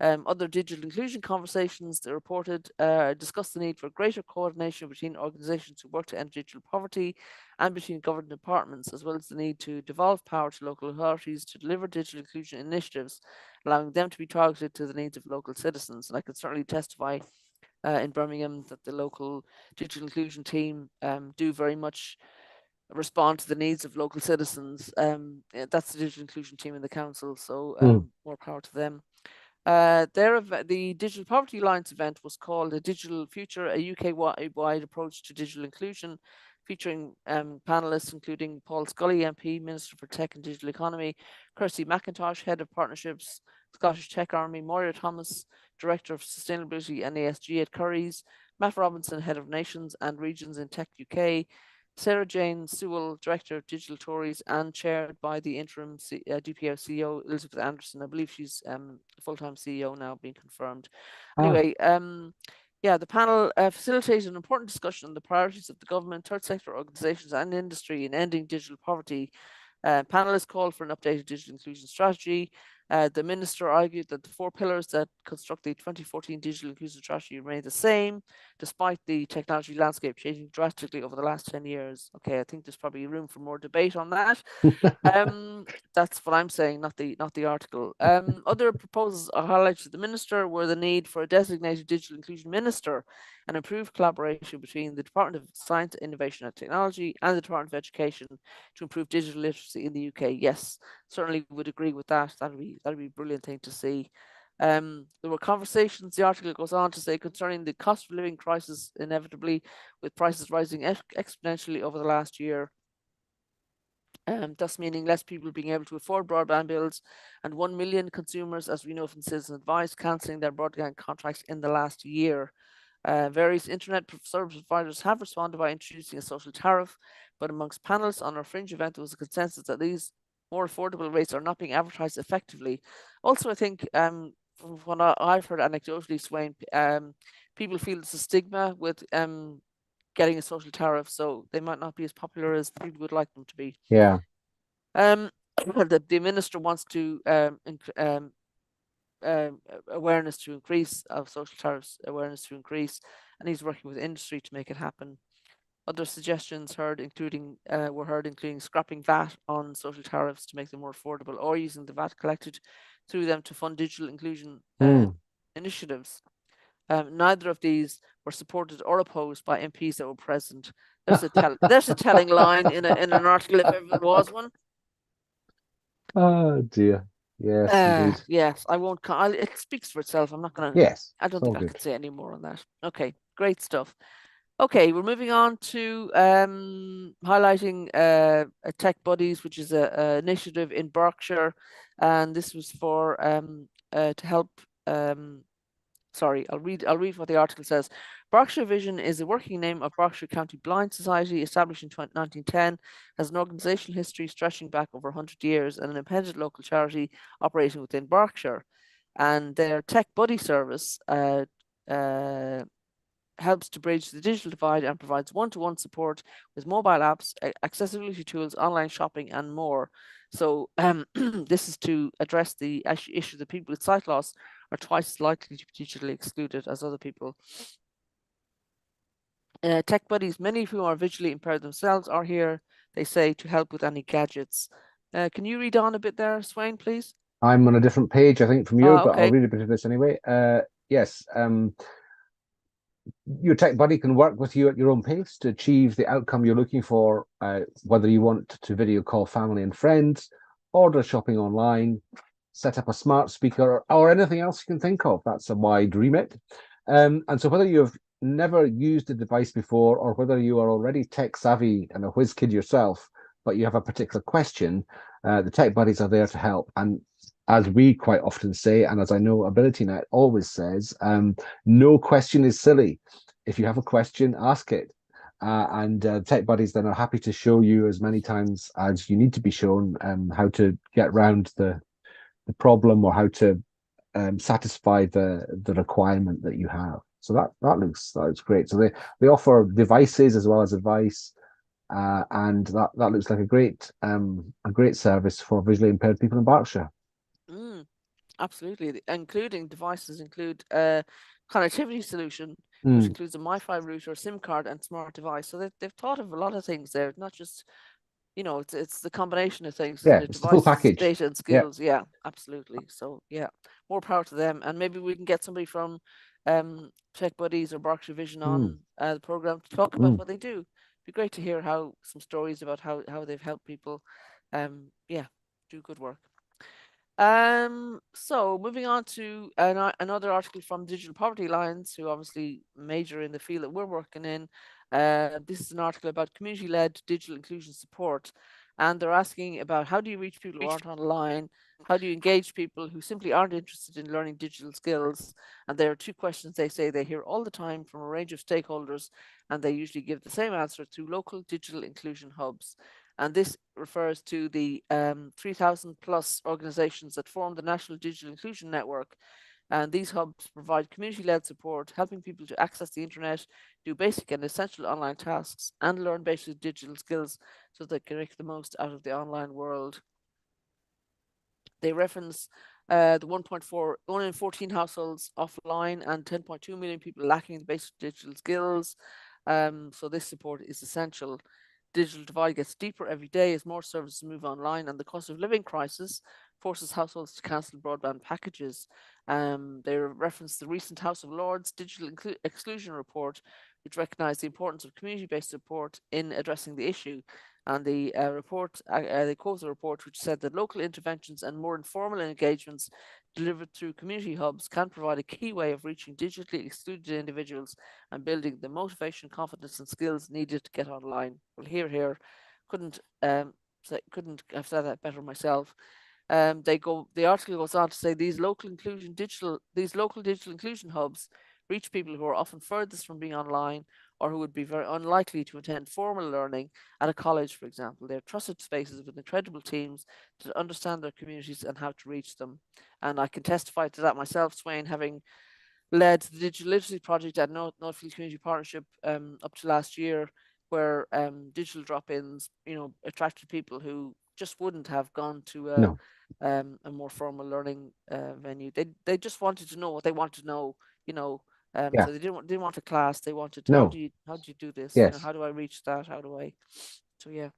Other digital inclusion conversations, they reported, discussed the need for greater coordination between organisations who work to end digital poverty and between government departments, as well as the need to devolve power to local authorities to deliver digital inclusion initiatives, allowing them to be targeted to the needs of local citizens. And I can certainly testify in Birmingham that the local digital inclusion team do very much respond to the needs of local citizens. That's the digital inclusion team in the council, so more power to them. The Digital Poverty Alliance event was called A Digital Future, a UK-wide approach to digital inclusion, featuring panelists including Paul Scully, MP, Minister for Tech and Digital Economy, Kirsty McIntosh, Head of Partnerships, Scottish Tech Army, Moira Thomas, Director of Sustainability and ESG at Currys, Matt Robinson, Head of Nations and Regions in Tech UK, Sarah Jane Sewell, Director of Digital Tories and chaired by the interim DPO CEO, Elizabeth Anderson. I believe she's full-time CEO now, being confirmed. Anyway, the panel facilitated an important discussion on the priorities of the government, third sector organisations and industry in ending digital poverty. Panelists called for an updated digital inclusion strategy. The minister argued that the 4 pillars that construct the 2014 digital inclusion strategy remain the same, despite the technology landscape changing drastically over the last 10 years. Okay, I think there's probably room for more debate on that. That's what I'm saying, not the article. Other proposals highlighted to the minister were the need for a designated digital inclusion minister and improved collaboration between the Department of Science, Innovation and Technology and the Department of Education to improve digital literacy in the UK. Yes, certainly would agree with that. That'd be a brilliant thing to see. There were conversations, the article goes on to say, concerning the cost of living crisis, inevitably, with prices rising exponentially over the last year. Thus meaning less people being able to afford broadband bills, and 1 million consumers, as we know from Citizen Advice, cancelling their broadband contracts in the last year. Various internet service providers have responded by introducing a social tariff, but amongst panelists on our Fringe event, there was a consensus that these more affordable rates are not being advertised effectively. Also, I think from what I've heard anecdotally, Sweyn, people feel it's a stigma with getting a social tariff, so they might not be as popular as people would like them to be. Yeah. The minister wants to awareness to increase, of social tariffs awareness to increase, and he's working with industry to make it happen. Other suggestions were heard, including scrapping VAT on social tariffs to make them more affordable, or using the VAT collected through them to fund digital inclusion initiatives. Neither of these were supported or opposed by MPs that were present. There's a telling line in an article, if ever there was one. Oh dear. Yes, indeed. Yes, I won't. It speaks for itself. I'm not going to. Yes. I don't think I could say any more on that. Okay, great stuff. Okay, we're moving on to highlighting Tech Buddies, which is an initiative in Berkshire, and this was for to help. Sorry, I'll read what the article says. Berkshire Vision is a working name of Berkshire County Blind Society, established in 1910, has an organisational history stretching back over 100 years, and an independent local charity operating within Berkshire. And their Tech Buddy service helps to bridge the digital divide and provides one-to-one support with mobile apps, accessibility tools, online shopping, and more. So this is to address the issue that people with sight loss are twice as likely to be digitally excluded as other people. Tech Buddies, many of whom are visually impaired themselves, are here, they say, to help with any gadgets. Can you read on a bit there, Sweyn, please? I'm on a different page, I think, from you, okay. But I'll read a bit of this anyway. Yes. Your Tech Buddy can work with you at your own pace to achieve the outcome you're looking for, whether you want to video call family and friends, order shopping online, set up a smart speaker, or anything else you can think of. That's a wide remit. And so whether you've never used a device before, or whether you are already tech savvy and a whiz kid yourself, but you have a particular question, the Tech Buddies are there to help. And as we quite often say, and as I know AbilityNet always says, no question is silly. If you have a question, ask it. And Tech Buddies then are happy to show you as many times as you need to be shown how to get around the problem, or how to satisfy the requirement that you have. So that looks great. So they offer devices as well as advice, and that looks like a great service for visually impaired people in Berkshire. Absolutely, including devices include a connectivity solution, which includes a MiFi router, SIM card, and smart device. So they've thought of a lot of things there, not just, it's the combination of things. Yeah, it's the full package. Data and skills. Yeah, absolutely. So yeah, more power to them. And maybe we can get somebody from Tech Buddies or Berkshire Vision on the program to talk about what they do. It'd be great to hear some stories about how they've helped people do good work. So moving on to another article from Digital Poverty Alliance, who obviously major in the field that we're working in. This is an article about community-led digital inclusion support, and they're asking about how do you reach people who aren't online, how do you engage people who simply aren't interested in learning digital skills. And there are 2 questions they say they hear all the time from a range of stakeholders, and they usually give the same answer through local digital inclusion hubs. And this refers to the 3,000 plus organizations that form the National Digital Inclusion Network. And these hubs provide community-led support, helping people to access the internet, do basic and essential online tasks, and learn basic digital skills so they can make the most out of the online world. They reference the 1 in 14 households offline and 10.2 million people lacking the basic digital skills. So this support is essential. Digital divide gets deeper every day as more services move online, and the cost of living crisis forces households to cancel broadband packages. They reference the recent House of Lords Digital Exclusion Report, which recognised the importance of community-based support in addressing the issue. And the report, they quote the report, which said that local interventions and more informal engagements delivered through community hubs can provide a key way of reaching digitally excluded individuals and building the motivation, confidence, and skills needed to get online. Well, here, couldn't have said that better myself. The article goes on to say these local digital inclusion hubs reach people who are often furthest from being online or who would be very unlikely to attend formal learning at a college, for example. They're trusted spaces with incredible teams to understand their communities and how to reach them. And I can testify to that myself, Sweyn, having led the digital literacy project at Northfield Community Partnership up to last year, where digital drop-ins, attracted people who just wouldn't have gone to a more formal learning venue. They just wanted to know what they wanted to know, So they didn't want a class. They wanted how do you do this? Yes. How do I reach that? How do I? So yeah.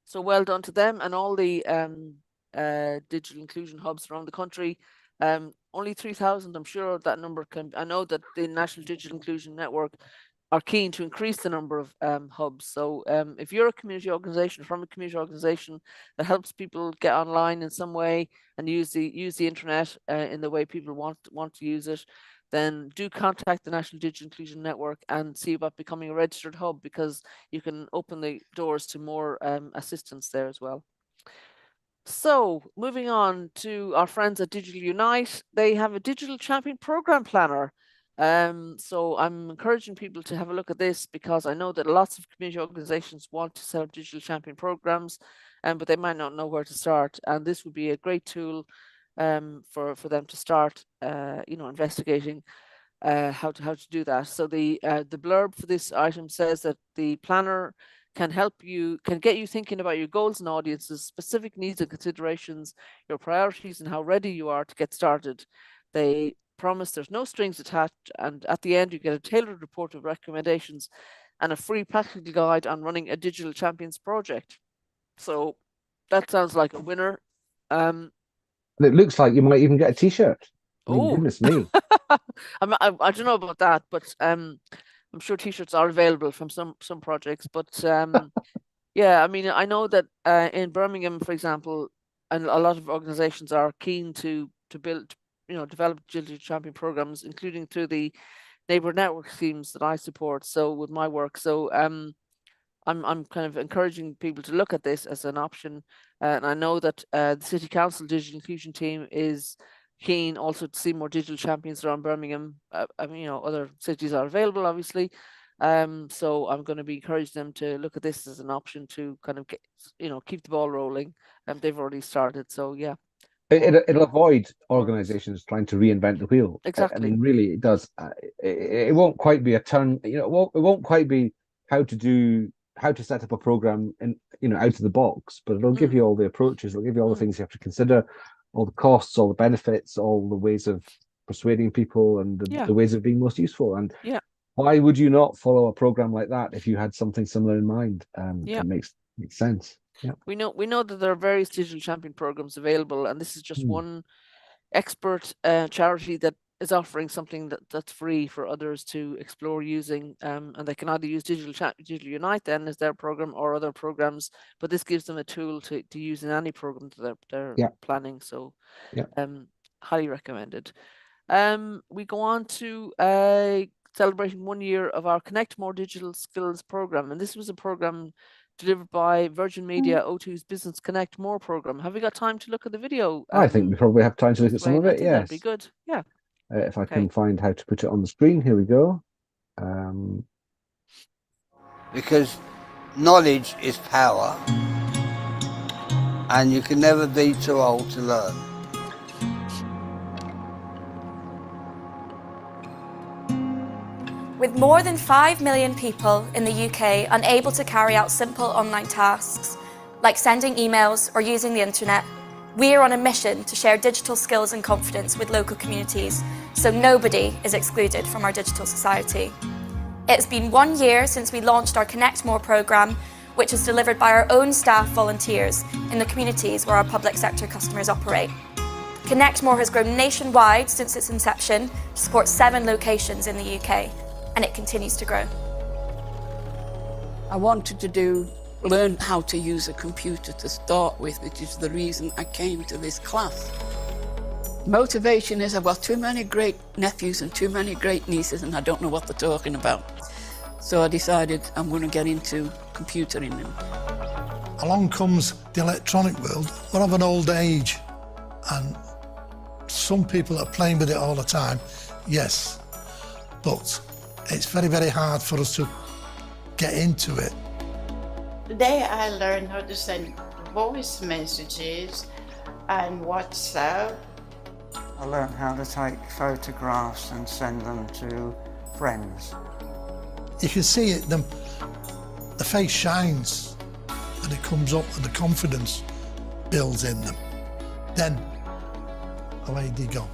So well done to them and all the digital inclusion hubs around the country. Only 3,000. I'm sure that number can. I know that the National Digital Inclusion Network are keen to increase the number of hubs. So if you're a community organization from a community organization that helps people get online in some way and use the internet in the way people want to use it, then do contact the National Digital Inclusion Network and see about becoming a registered hub, because you can open the doors to more assistance there as well. So moving on to our friends at Digital Unite, they have a digital champion program planner. So I'm encouraging people to have a look at this, because I know that lots of community organizations want to set up digital champion programs, but they might not know where to start. And this would be a great tool for them to start, investigating how to do that. So the blurb for this item says that the planner can get you thinking about your goals and audiences, specific needs and considerations, your priorities, and how ready you are to get started. They promise there's no strings attached, and at the end you get a tailored report of recommendations and a free practical guide on running a digital champions project. So that sounds like a winner. It looks like you might even get a t-shirt. Goodness me. I don't know about that, but I'm sure t-shirts are available from some projects. But yeah, I mean, I know that in Birmingham, for example, and a lot of organizations are keen to build, develop digital champion programs, including through the neighbour network schemes that I support. So with my work, so I'm kind of encouraging people to look at this as an option. And I know that the City Council digital inclusion team is keen also to see more digital champions around Birmingham. Other cities are available, obviously. So I'm going to be encouraging them to look at this as an option to kind of get, keep the ball rolling. They've already started, so yeah. It'll avoid organizations trying to reinvent the wheel. Exactly. I mean, really, it does. It won't quite be a turn. It won't quite be how to set up a program out of the box. But it'll give you all the approaches. It'll give you all the things you have to consider, all the costs, all the benefits, all the ways of persuading people, and the ways of being most useful. And why would you not follow a program like that if you had something similar in mind? It makes sense. Yeah. We know that there are various digital champion programs available, and this is just one expert charity that is offering something that's free for others to explore using, and they can either use Digital Unite then as their program or other programs, but this gives them a tool to use in any program that they're planning. So highly recommended. We go on to celebrating 1 year of our Connect More Digital Skills program, and this was a program delivered by Virgin Media O2's Business Connect More program. Have we got time to look at the video? I think we probably have time to look at some of it. Yes, that'd be good. Yeah. If I can find how to put it on the screen, here we go. Because knowledge is power, and you can never be too old to learn. With more than 5 million people in the UK unable to carry out simple online tasks, like sending emails or using the internet, we are on a mission to share digital skills and confidence with local communities, so nobody is excluded from our digital society. It's been 1 year since we launched our Connect More programme, which is delivered by our own staff volunteers in the communities where our public sector customers operate. Connect More has grown nationwide since its inception to support 7 locations in the UK, and it continues to grow. I wanted to learn how to use a computer to start with, which is the reason I came to this class. Motivation is I've got too many great nephews and too many great nieces and I don't know what they're talking about. So I decided I'm going to get into computering. Along comes the electronic world. We're of an old age and some people are playing with it all the time, yes, but it's very, very hard for us to get into it. Today I learned how to send voice messages and WhatsApp. I learned how to take photographs and send them to friends. You can see it, the face shines and it comes up and the confidence builds in them. Then away they go.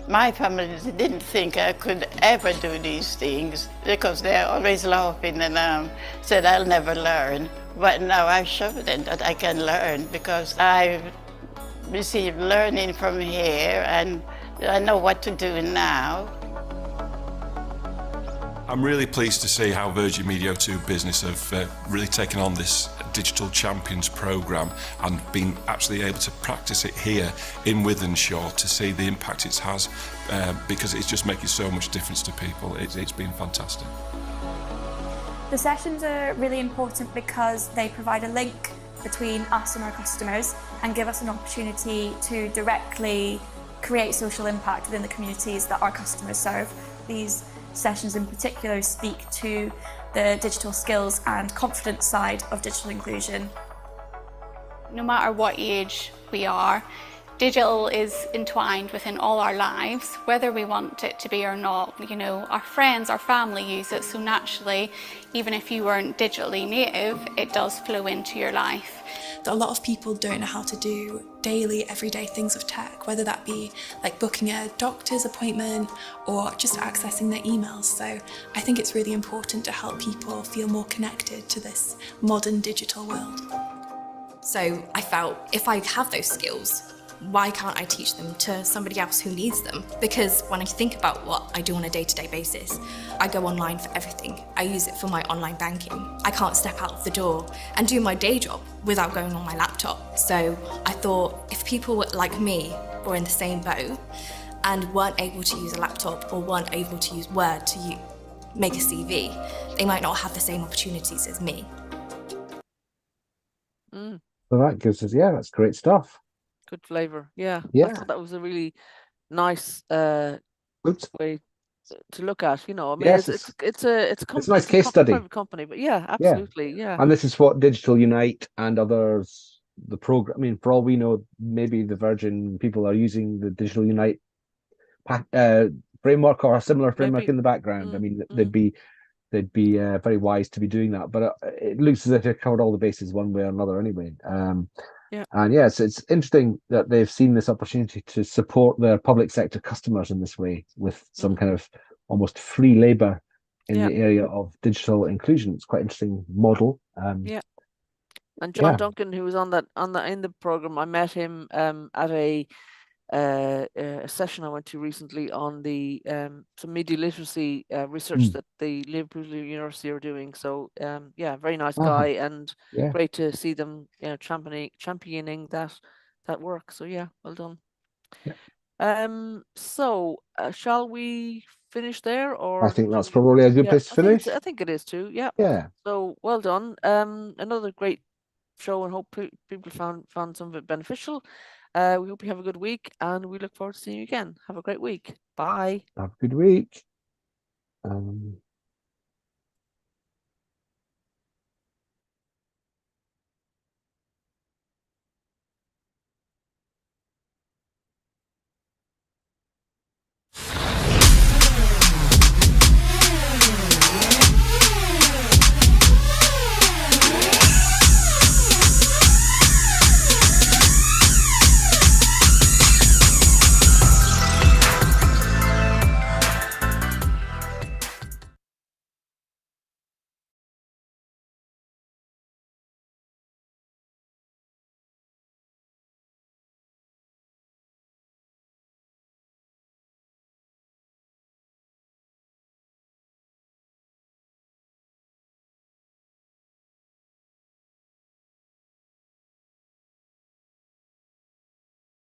My family didn't think I could ever do these things because they're always laughing and said I'll never learn. But now I've shown them that I can learn because I've received learning from here and I know what to do now. I'm really pleased to see how Virgin Media O2 Business have really taken on this Digital Champions programme and been actually able to practice it here in Wythenshawe to see the impact it has because it's just making so much difference to people. It's been fantastic. The sessions are really important because they provide a link between us and our customers and give us an opportunity to directly create social impact within the communities that our customers serve. These sessions in particular speak to the digital skills and confidence side of digital inclusion. No matter what age we are, digital is entwined within all our lives, whether we want it to be or not. You know, our friends, our family use it, so naturally, even if you weren't digitally native, it does flow into your life. A lot of people don't know how to do daily, everyday things of tech, whether that be like booking a doctor's appointment or just accessing their emails. So I think it's really important to help people feel more connected to this modern digital world. So I felt if I have those skills, why can't I teach them to somebody else who needs them? Because when I think about what I do on a day-to-day basis, I go online for everything. I use it for my online banking. I can't step out of the door and do my day job without going on my laptop. So I thought if people like me were in the same boat and weren't able to use a laptop or weren't able to use Word to make a CV, they might not have the same opportunities as me. So that gives us, yeah, that's great stuff. Good flavour. Yeah. Yeah. I thought that was a really nice way to look at. You know, I mean, Yes, it's a nice case study. Private company, but yeah, absolutely, yeah. And this is what Digital Unite and others, the program. I mean, for all we know, maybe the Virgin people are using the Digital Unite framework or a similar framework in the background. I mean, they'd be very wise to be doing that. But it looks as if they've covered all the bases one way or another anyway. Yeah. And yes, it's interesting that they've seen this opportunity to support their public sector customers in this way with some kind of almost free labour in the area of digital inclusion. It's quite an interesting model. Yeah. And John Duncan, who was in the programme, I met him at a session I went to recently on the some media literacy research that the Liverpool University are doing. So yeah, very nice guy and great to see them, you know, championing that work. So yeah, well done. So shall we finish there, or I think that's probably a good place to finish. I think it is too. Yeah. Yeah. So well done. Another great show, and hope people found some of it beneficial. We hope you have a good week, and we look forward to seeing you again. Have a great week. Bye. Have a good week.